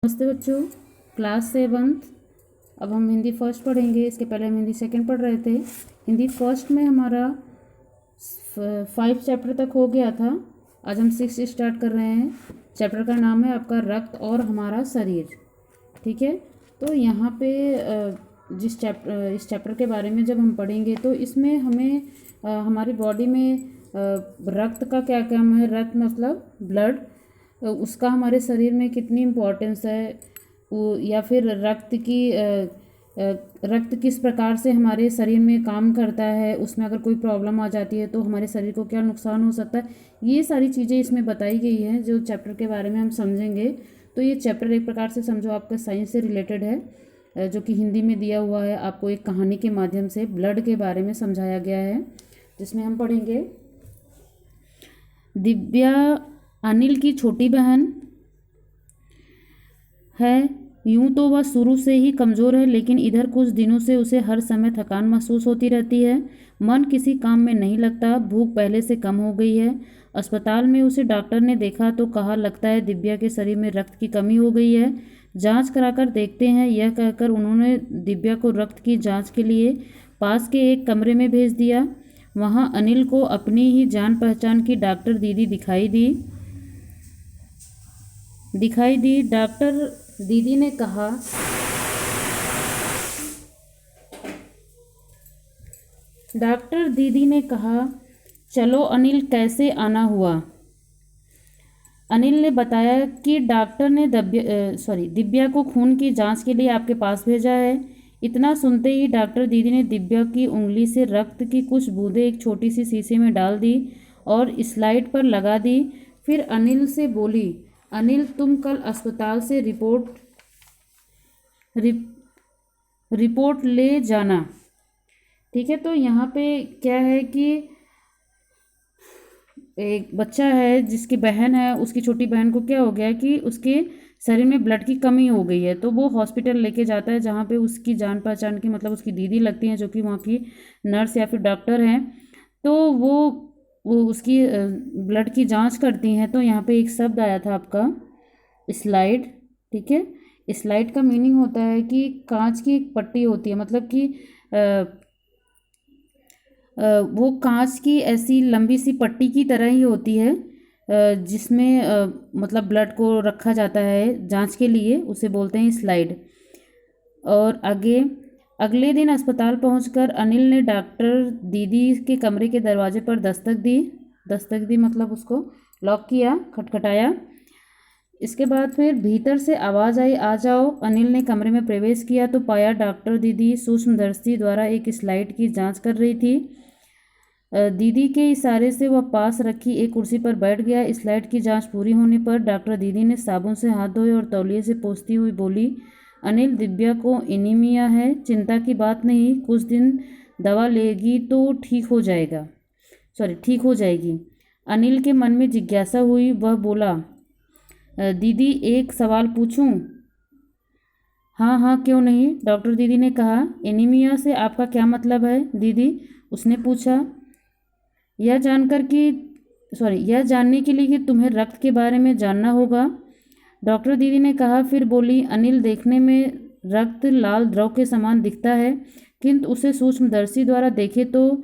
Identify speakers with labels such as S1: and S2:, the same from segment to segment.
S1: नमस्ते बच्चों, क्लास 7। अब हम हिंदी फर्स्ट पढ़ेंगे। इसके पहले हम हिंदी सेकंड पढ़ रहे थे। हिंदी फर्स्ट में हमारा 5 चैप्टर तक हो गया था। आज हम 6 स्टार्ट कर रहे हैं। चैप्टर का नाम है आपका रक्त और हमारा शरीर। ठीक है, तो यहाँ पे इस चैप्टर के बारे में जब हम पढ़ेंगे तो इसमें हमें हमारी बॉडी में रक्त का क्या काम है। रक्त मतलब ब्लड, उसका हमारे शरीर में कितनी इम्पोर्टेंस है, या फिर रक्त किस प्रकार से हमारे शरीर में काम करता है, उसमें अगर कोई प्रॉब्लम आ जाती है तो हमारे शरीर को क्या नुकसान हो सकता है। ये सारी चीज़ें इसमें बताई गई हैं जो चैप्टर के बारे में हम समझेंगे। तो ये चैप्टर एक प्रकार से समझो आपका साइंस से रिलेटेड है, जो कि हिंदी में दिया हुआ है। आपको एक कहानी के माध्यम से ब्लड के बारे में समझाया गया है, जिसमें हम पढ़ेंगे। दिव्या अनिल की छोटी बहन है। यूं तो वह शुरू से ही कमज़ोर है, लेकिन इधर कुछ दिनों से उसे हर समय थकान महसूस होती रहती है। मन किसी काम में नहीं लगता। भूख पहले से कम हो गई है। अस्पताल में उसे डॉक्टर ने देखा तो कहा, लगता है दिव्या के शरीर में रक्त की कमी हो गई है, जांच कराकर देखते हैं। यह कहकर उन्होंने दिव्या को रक्त की जांच के लिए पास के एक कमरे में भेज दिया। वहाँ अनिल को अपनी ही जान पहचान की डॉक्टर दीदी दिखाई दी। डॉक्टर दीदी ने कहा, चलो अनिल, कैसे आना हुआ। अनिल ने बताया कि डॉक्टर ने दिव्या को खून की जांच के लिए आपके पास भेजा है। इतना सुनते ही डॉक्टर दीदी ने दिव्या की उंगली से रक्त की कुछ बूंदें एक छोटी सी शीशे में डाल दी और स्लाइड पर लगा दी। फिर अनिल से बोली, अनिल, तुम कल अस्पताल से रिपोर्ट ले जाना। ठीक है, तो यहाँ पे क्या है कि एक बच्चा है जिसकी बहन है, उसकी छोटी बहन को क्या हो गया कि उसके शरीर में ब्लड की कमी हो गई है। तो वो हॉस्पिटल लेके जाता है, जहाँ पे उसकी जान पहचान की मतलब उसकी दीदी लगती हैं, जो कि वहाँ की नर्स या फिर डॉक्टर हैं। तो वो उसकी ब्लड की जांच करती हैं। तो यहाँ पे एक शब्द आया था आपका स्लाइड। ठीक है, स्लाइड का मीनिंग होता है कि कांच की एक पट्टी होती है, मतलब कि वो कांच की ऐसी लंबी सी पट्टी की तरह ही होती है, जिसमें मतलब ब्लड को रखा जाता है जांच के लिए, उसे बोलते हैं स्लाइड। और अगले दिन अस्पताल पहुंचकर अनिल ने डॉक्टर दीदी के कमरे के दरवाजे पर दस्तक दी मतलब उसको लॉक किया, खटखटाया। इसके बाद फिर भीतर से आवाज़ आई, आ जाओ। अनिल ने कमरे में प्रवेश किया तो पाया डॉक्टर दीदी सूक्ष्मदर्शी द्वारा एक स्लाइड की जांच कर रही थी। दीदी के इशारे से वह पास रखी एक कुर्सी पर बैठ गया। स्लाइड की जांच पूरी होने पर डॉक्टर दीदी ने साबुन से हाथ धोए और तौलिए से पोंछती हुई बोली, अनिल, दिव्या को एनीमिया है। चिंता की बात नहीं, कुछ दिन दवा लेगी तो ठीक हो जाएगी। अनिल के मन में जिज्ञासा हुई। वह बोला, दीदी, एक सवाल पूछूं? हाँ हाँ, क्यों नहीं, डॉक्टर दीदी ने कहा। एनीमिया से आपका क्या मतलब है दीदी? उसने पूछा। यह जानने के लिए कि तुम्हें रक्त के बारे में जानना होगा, डॉक्टर दीदी ने कहा। फिर बोली, अनिल, देखने में रक्त लाल द्रव के समान दिखता है, किंतु उसे सूक्ष्मदर्शी द्वारा देखे तो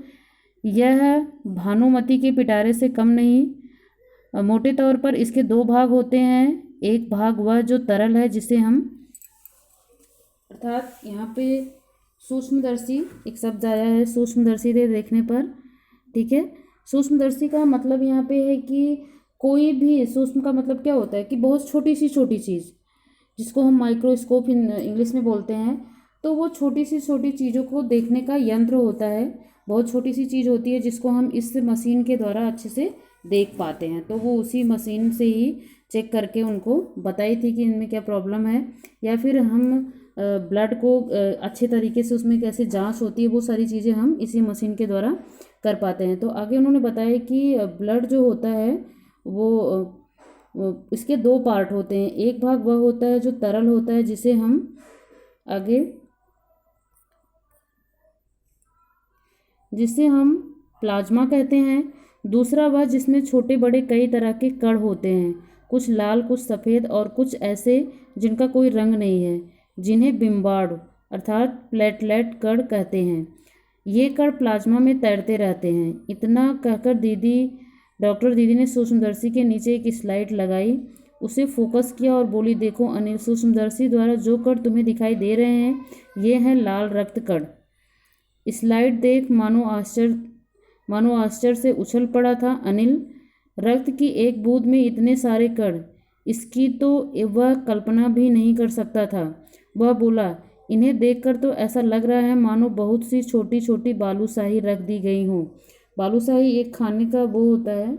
S1: यह भानुमति के पिटारे से कम नहीं। मोटे तौर पर इसके 2 भाग होते हैं। एक भाग वह जो तरल है, जिसे हम, अर्थात यहाँ पे सूक्ष्मदर्शी एक शब्द आया है, सूक्ष्मदर्शी से देखने पर। ठीक है, सूक्ष्मदर्शी का मतलब यहाँ पे है कि कोई भी, सूक्ष्म का मतलब क्या होता है कि बहुत छोटी चीज़, जिसको हम माइक्रोस्कोप इंग्लिश में बोलते हैं। तो वो छोटी चीज़ों को देखने का यंत्र होता है। बहुत छोटी सी चीज़ होती है जिसको हम इस मशीन के द्वारा अच्छे से देख पाते हैं। तो वो उसी मशीन से ही चेक करके उनको बताई थी कि इनमें क्या प्रॉब्लम है, या फिर हम ब्लड को अच्छे तरीके से उसमें कैसे जांच होती है, वो सारी चीज़ें हम इसी मशीन के द्वारा कर पाते हैं। तो आगे उन्होंने बताया कि ब्लड जो होता है वो इसके 2 पार्ट होते हैं। एक भाग वह होता है जो तरल होता है, जिसे हम प्लाज्मा कहते हैं। दूसरा वह जिसमें छोटे बड़े कई तरह के कण होते हैं। कुछ लाल, कुछ सफ़ेद और कुछ ऐसे जिनका कोई रंग नहीं है, जिन्हें बिम्बार्ड अर्थात प्लेटलेट कण कहते हैं। ये कण प्लाज्मा में तैरते रहते हैं। इतना कहकर डॉक्टर दीदी ने सूक्ष्मदर्शी के नीचे एक स्लाइड लगाई, उसे फोकस किया और बोली, देखो अनिल, सूक्ष्मदर्शी द्वारा जो कण तुम्हें दिखाई दे रहे हैं, ये हैं लाल रक्त कण। स्लाइड देख मानो आश्चर्य से उछल पड़ा था अनिल। रक्त की एक बूंद में इतने सारे कण, इसकी तो वह कल्पना भी नहीं कर सकता था। वह बोला, इन्हें देखकर तो ऐसा लग रहा है मानो बहुत सी छोटी छोटी बालूशाही रख दी गई हों। बालूशाही एक खाने का वो होता है,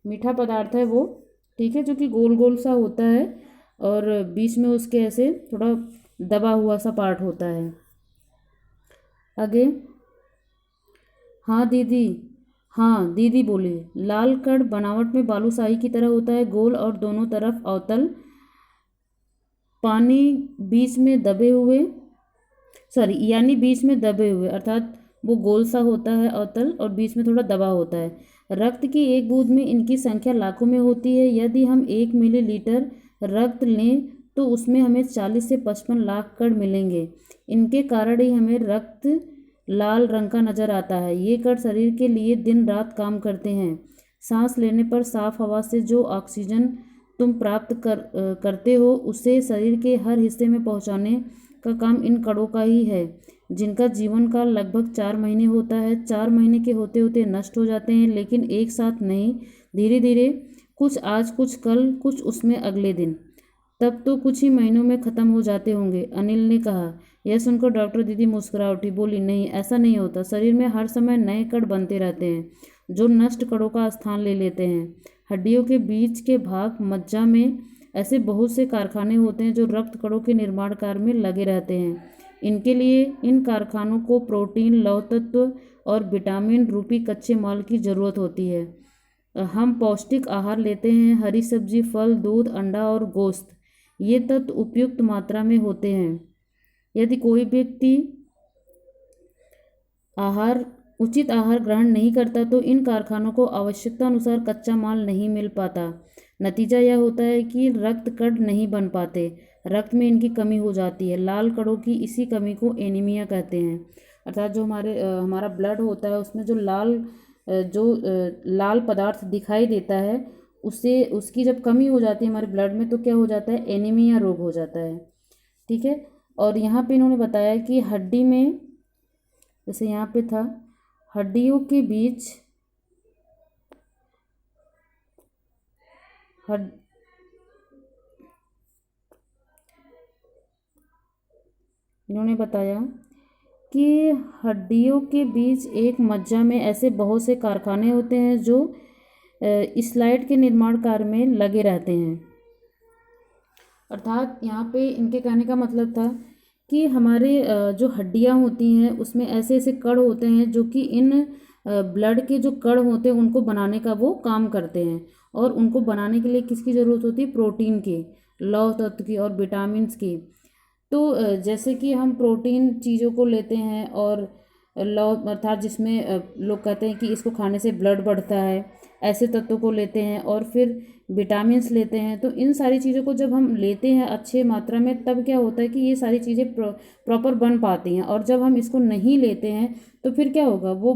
S1: मीठा पदार्थ है वो, ठीक है, जो कि गोल गोल सा होता है और बीच में उसके ऐसे थोड़ा दबा हुआ सा पार्ट होता है। आगे, हाँ दीदी बोली, लाल कण बनावट में बालूशाही की तरह होता है, गोल और दोनों तरफ अवतल, बीच में दबे हुए अर्थात वो गोल सा होता है अवतल और बीच में थोड़ा दबा होता है। रक्त की एक बूंद में इनकी संख्या लाखों में होती है। यदि हम 1 मिलीलीटर रक्त लें तो उसमें हमें 40 से 55 लाख कण मिलेंगे। इनके कारण ही हमें रक्त लाल रंग का नज़र आता है। ये कण शरीर के लिए दिन रात काम करते हैं। सांस लेने पर साफ हवा से जो ऑक्सीजन तुम प्राप्त करते हो, उसे शरीर के हर हिस्से में पहुंचाने का काम इन कणों का ही है, जिनका जीवन काल लगभग 4 महीने होता है। 4 महीने के होते होते नष्ट हो जाते हैं, लेकिन एक साथ नहीं, धीरे धीरे, कुछ आज, कुछ कल, कुछ उसमें अगले दिन, तब तो कुछ ही महीनों में ख़त्म हो जाते होंगे, अनिल ने कहा। यह सुनकर डॉक्टर दीदी मुस्कुरा उठी, बोली, नहीं, ऐसा नहीं होता। शरीर में हर समय नए कण बनते रहते हैं, जो नष्ट कणों का स्थान ले लेते हैं। हड्डियों के बीच के भाग, मज्जा में ऐसे बहुत से कारखाने होते हैं जो रक्त कणों के निर्माण कार्य में लगे रहते हैं। इनके लिए इन कारखानों को प्रोटीन, लौह तत्व और विटामिन रूपी कच्चे माल की ज़रूरत होती है। हम पौष्टिक आहार लेते हैं, हरी सब्जी, फल, दूध, अंडा और गोश्त। ये तत्व उपयुक्त मात्रा में होते हैं। यदि कोई व्यक्ति उचित आहार ग्रहण नहीं करता तो इन कारखानों को आवश्यकता अनुसार कच्चा माल नहीं मिल पाता। नतीजा यह होता है कि रक्त कण नहीं बन पाते, रक्त में इनकी कमी हो जाती है। लाल कणों की इसी कमी को एनीमिया कहते हैं। अर्थात जो हमारा ब्लड होता है, उसमें जो लाल पदार्थ दिखाई देता है, उसकी जब कमी हो जाती है हमारे ब्लड में, तो क्या हो जाता है, एनीमिया रोग हो जाता है। ठीक है। और यहाँ पे इन्होंने बताया कि हड्डी में, जैसे यहाँ पे था, हड्डियों के बीच इन्होंने बताया कि हड्डियों के बीच एक मज्जा में ऐसे बहुत से कारखाने होते हैं जो स्लाइड के निर्माण कार्य में लगे रहते हैं। अर्थात यहाँ पे इनके कहने का मतलब था कि हमारे जो हड्डियाँ होती हैं उसमें ऐसे ऐसे कण होते हैं जो कि इन ब्लड के जो कण होते हैं उनको बनाने का वो काम करते हैं। और उनको बनाने के लिए किसकी ज़रूरत होती है, प्रोटीन की, लौह तत्व की और विटामिन्स की। तो जैसे कि हम प्रोटीन चीज़ों को लेते हैं और लौह अर्थात जिसमें लोग कहते हैं कि इसको खाने से ब्लड बढ़ता है, ऐसे तत्वों को लेते हैं और फिर विटामिन्स लेते हैं। तो इन सारी चीज़ों को जब हम लेते हैं अच्छे मात्रा में, तब क्या होता है कि ये सारी चीज़ें प्रॉपर बन पाती हैं। और जब हम इसको नहीं लेते हैं तो फिर क्या होगा, वो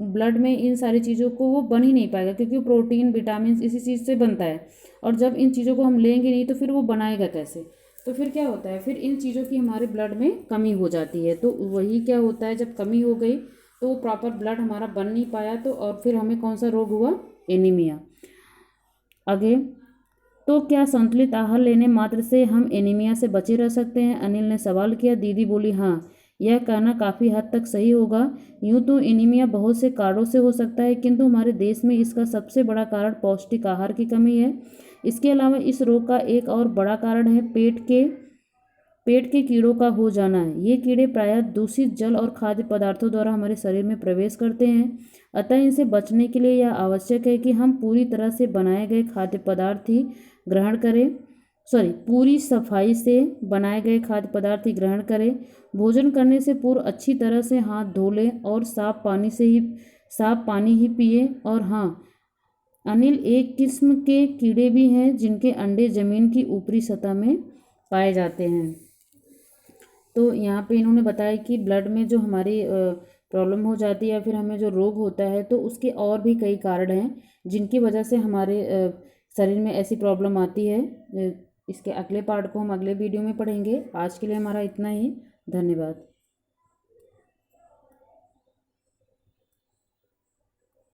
S1: ब्लड में इन सारी चीज़ों को वो बन ही नहीं पाएगा, क्योंकि प्रोटीन, विटामिन इसी चीज़ से बनता है। और जब इन चीज़ों को हम लेंगे नहीं तो फिर वो बनाएगा कैसे। तो फिर क्या होता है, फिर इन चीज़ों की हमारे ब्लड में कमी हो जाती है। तो वही क्या होता है, जब कमी हो गई तो वो प्रॉपर ब्लड हमारा बन नहीं पाया, तो और फिर हमें कौन सा रोग हुआ, एनीमिया। आगे, तो क्या संतुलित आहार लेने मात्र से हम एनीमिया से बचे रह सकते हैं, अनिल ने सवाल किया। दीदी बोली, हाँ, यह कहना काफ़ी हद तक सही होगा। यूँ तो एनीमिया बहुत से कारणों से हो सकता है, किंतु हमारे देश में इसका सबसे बड़ा कारण पौष्टिक आहार की कमी है। इसके अलावा इस रोग का एक और बड़ा कारण है पेट के कीड़ों का हो जाना है। ये कीड़े प्रायः दूषित जल और खाद्य पदार्थों द्वारा हमारे शरीर में प्रवेश करते हैं। अतः इनसे बचने के लिए यह आवश्यक है कि हम पूरी तरह से बनाए गए खाद्य पदार्थ ही ग्रहण करें। पूरी सफाई से बनाए गए खाद्य पदार्थ ही ग्रहण करें। भोजन करने से पूर्व अच्छी तरह से हाथ धो लें और साफ पानी ही पिए। और हाँ, अनिल, एक किस्म के कीड़े भी हैं जिनके अंडे जमीन की ऊपरी सतह में पाए जाते हैं। तो यहाँ पे इन्होंने बताया कि ब्लड में जो हमारी प्रॉब्लम हो जाती है या फिर हमें जो रोग होता है, तो उसके और भी कई कारण हैं जिनकी वजह से हमारे शरीर में ऐसी प्रॉब्लम आती है। इसके अगले पार्ट को हम अगले वीडियो में पढ़ेंगे। आज के लिए हमारा इतना ही। धन्यवाद।